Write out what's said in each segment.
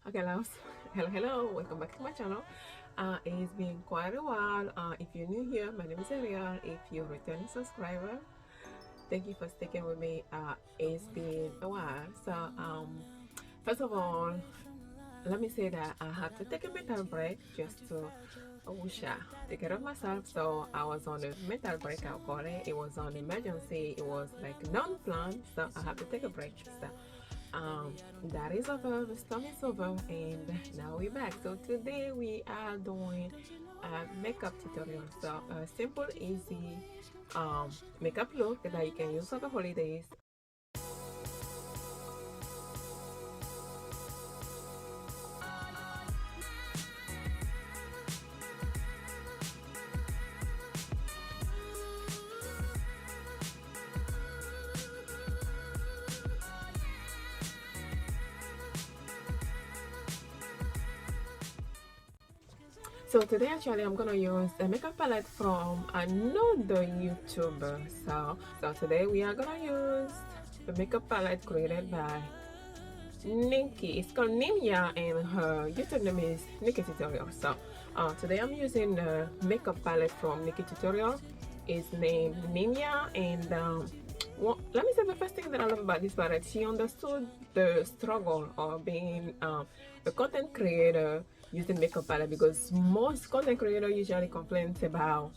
Okay, loves. Hello, welcome back to my channel. It's been quite a while. If you're new here, my name is Ariel. If you're a returning subscriber, thank you for sticking with me. It's been a while. First of all, let me say that I had to take a mental break just to take care of myself. So I was on a mental break, I'll call it. It was on emergency. It was like non-planned, so I had to take a break. Um, that is over, the storm is over, and now we're back. So today we are doing a makeup tutorial. So a simple, easy makeup look that you can use for the holidays. So today actually I'm gonna use a makeup palette from another YouTuber. So today we are gonna use the makeup palette created by Nikki. It's called Nimia and her YouTube name is Nikki Tutorial. Today I'm using the makeup palette from Nikki Tutorial. It's named Nimia and let me say the first thing that I love about this palette, she understood the struggle of being a content creator using makeup palette, because most content creators usually complains about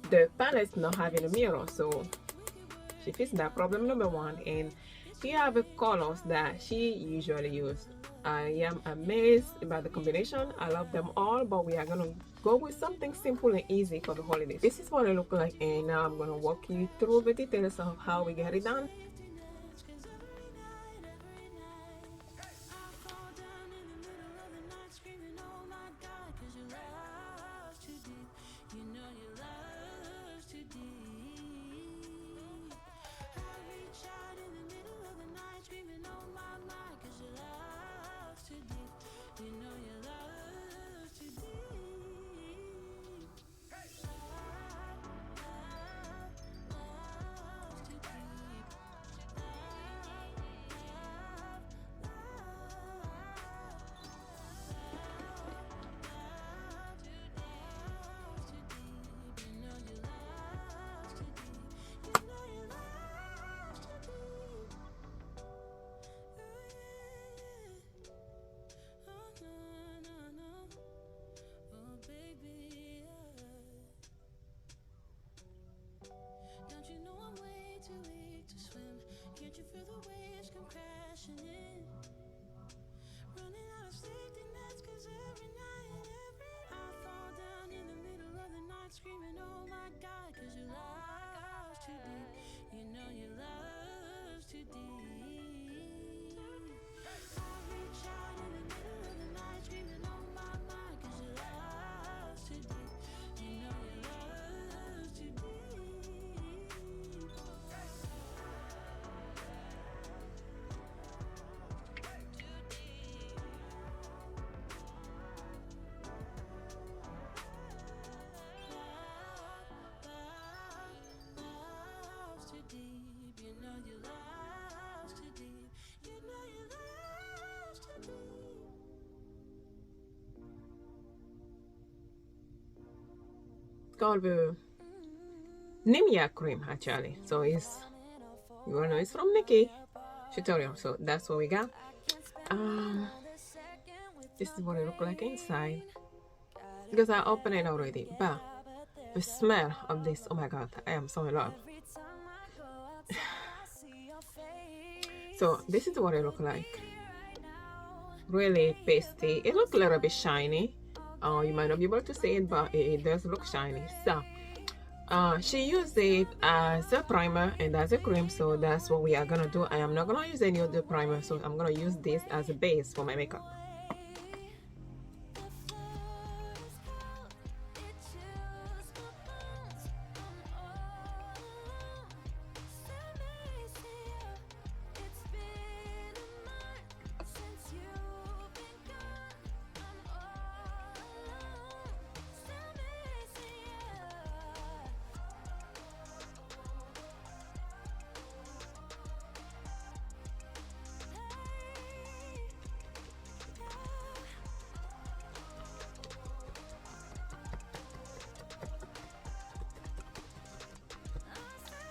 the palette not having a mirror. So she fixed that problem number one, and here are the colors that she usually uses. I am amazed about the combination. I love them all, but we are gonna go with something simple and easy for the holidays. This is what it looks like, and now I'm gonna walk you through the details of how we get it done. It's called the Nimia cream actually. So it's, you wanna know, it's from Nikki Tutorial. So that's what we got. Um, this is what it looks like inside, because I opened it already, but the smell of this, oh my god, I am so in love. So this is what it looks like. Really pasty. It looks a little bit shiny. You might not be able to see it, but it does look shiny. So she used it as a primer and as a cream, so that's what we are gonna do. I am not gonna use any other primer, so I'm gonna use this as a base for my makeup.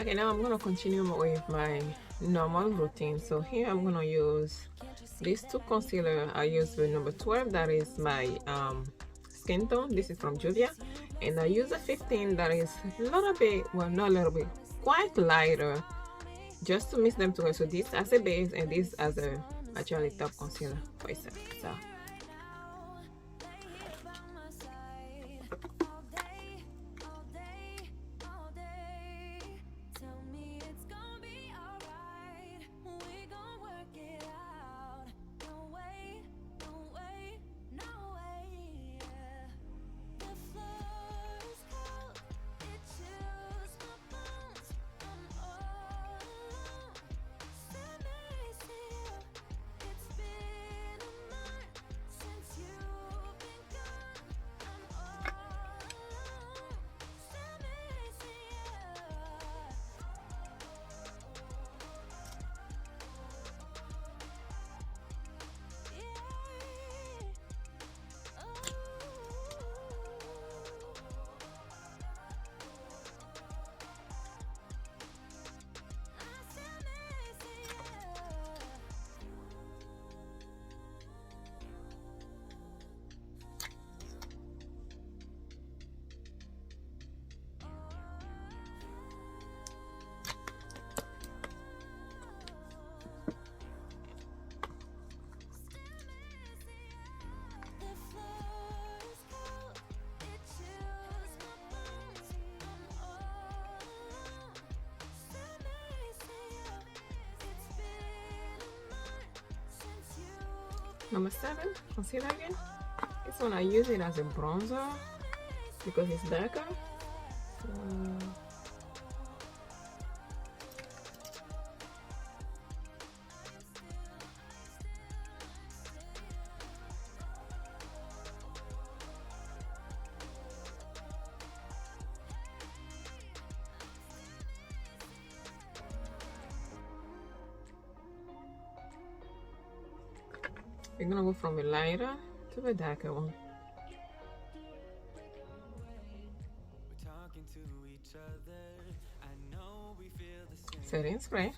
Okay, now I'm gonna continue with my normal routine. So here I'm gonna use these two concealer. I use the number 12, that is my skin tone. This is from Juvia, and I use a 15 that is a little bit, well, not a little bit, quite lighter, just to mix them together. So this as a base and this as a actually top concealer for itself. So number 7, concealer again. This one I use it as a bronzer because it's darker. So we're gonna go from a lighter to a darker one. Setting spray.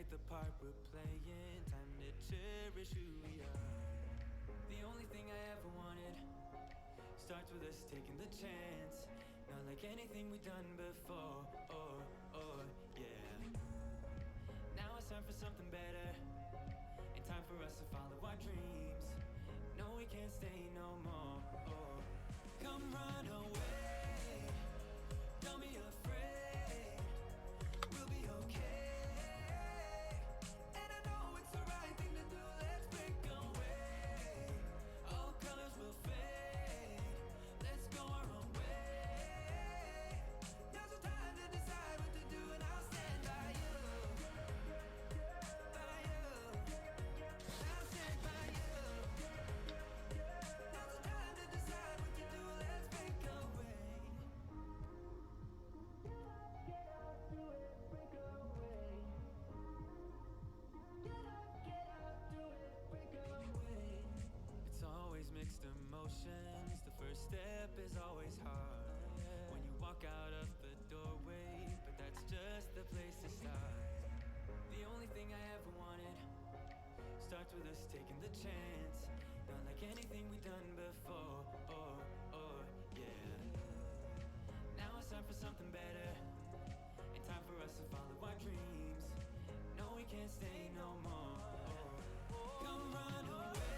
The part we're playing, time to cherish who we are. The only thing I ever wanted starts with us taking the chance. Not like anything we've done before. Yeah. Now it's time for something better, and time for us to follow our dreams. No, we can't stay no more. Come run away, don't be afraid, we'll be okay. Mixed emotions, the first step is always hard when you walk out of the doorway, but that's just the place to start. The only thing I ever wanted starts with us taking the chance. Not like anything we've done before. Yeah. Now it's time for something better, and time for us to follow our dreams. No, we can't stay no more. Come run away.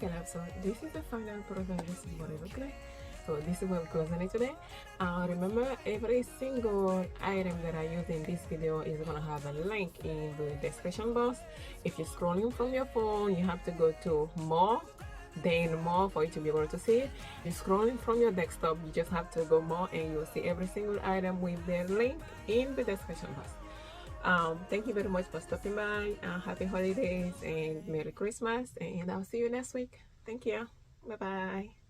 Glam. So this is the final product. This is what it looks like. So this is what we're closing it today. Remember, every single item that I use in this video is gonna have a link in the description box. If you're scrolling from your phone, you have to go to more, then more for you to be able to see it. If you're scrolling from your desktop, you just have to go more and you'll see every single item with the link in the description box. Thank you very much for stopping by. Happy holidays and Merry Christmas, and I'll see you next week. Thank you. Bye bye.